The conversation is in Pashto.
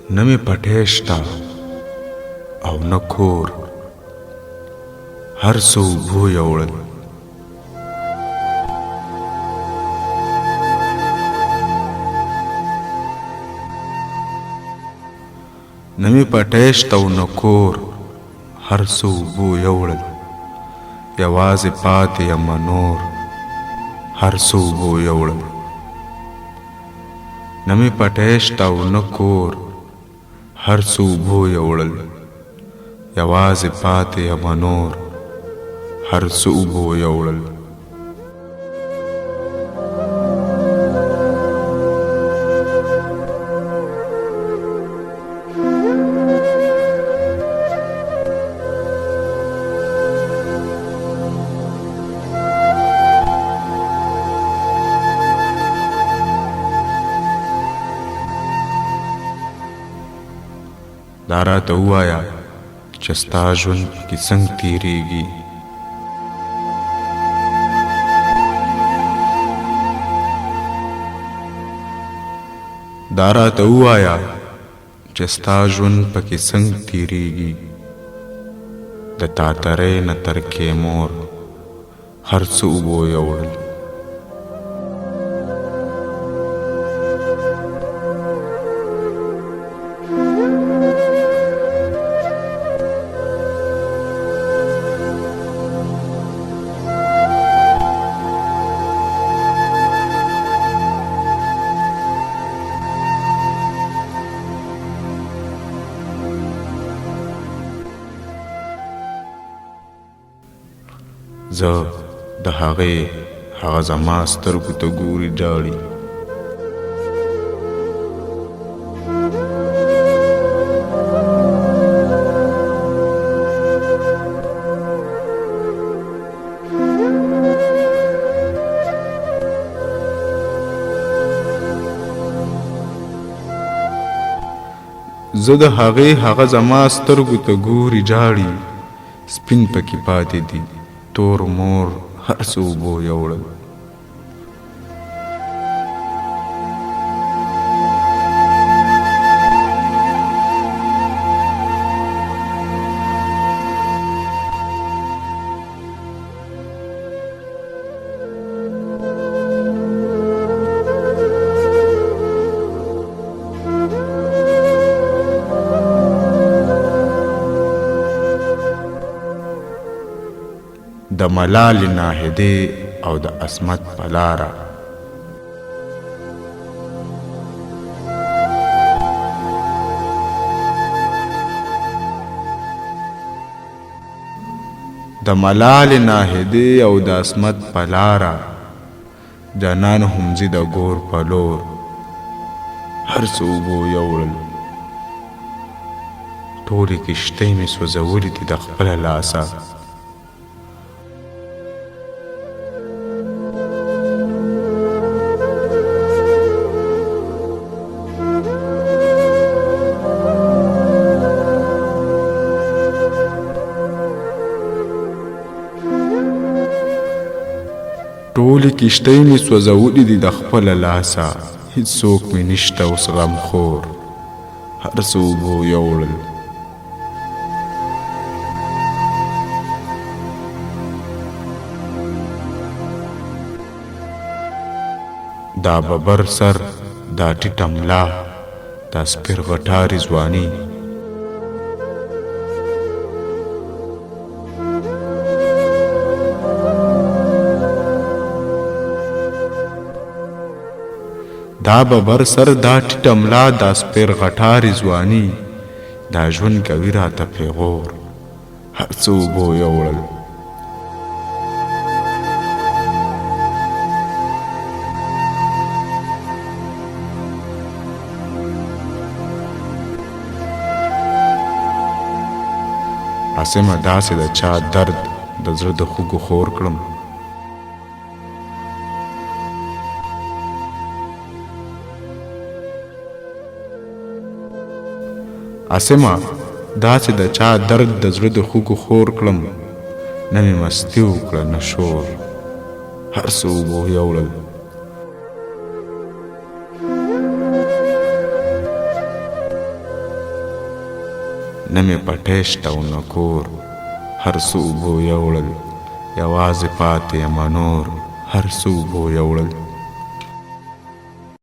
نه مې پټی شته او نه کور، هر څه اوبو یوړل. نه مې پټی شته او نه کور، هر څه اوبو یوړل. یوازې پاتې یمه نور، هر څه اوبو یوړل. نه مې پټی شته او نه کور، هر څه اوبو یوړل. یوازې پاتې یمه نور، هر څه اوبو یوړل. دا راته ووایه چې ستا ژوند پکې څنګه تېرېږي. دا راته ووایه چې ستا ژوند پکې څنګه تېرېږي. د تاترۍ نه تر کیمور، هر څه اوبو یوړل. زه د هغه زما سترګو ته ګوري ډاړي. زه د هغه زما سترګو ته ګوري ډاړي. سپین پکې پاتې دي، تور مور، هر څه اوبو یوړل. د ملالې ناهدې او د عصمت په لاره، د ملالې ناهدې او د عصمت په لاره، جانان هم ځي د ګور په لور، هر څه اوبو یوړل. ټولې کښتۍ مې سوځولې دي د خپله لاسه. ټولې کښتۍ مې سوځولې دي د خپله لاسه. هېڅوک مې نشته اوس غمخور، هر څه اوبو یوړل. دا ببر سر، دا ټیټه ملا، دا سپېر غټارې ځواني، دا ببر سر، دا ټیټه ملا، دا سپېر غټارې ځواني، دا ژوند کوي راته پیغور، هر څه اوبو یوړل. عاصمه داسې د چا درد د زړه د خوږو خور کړم. عاصمه داسې د چا درد د زړه د خوږو خور کړم. نه مې مستي وکړه نه شور، هر څه اوبو یوړل. نه مې پټیشته او نه کور، هر څه اوبو یوړل، یوازې پاتې یمه نور، هر څه اوبو یوړل.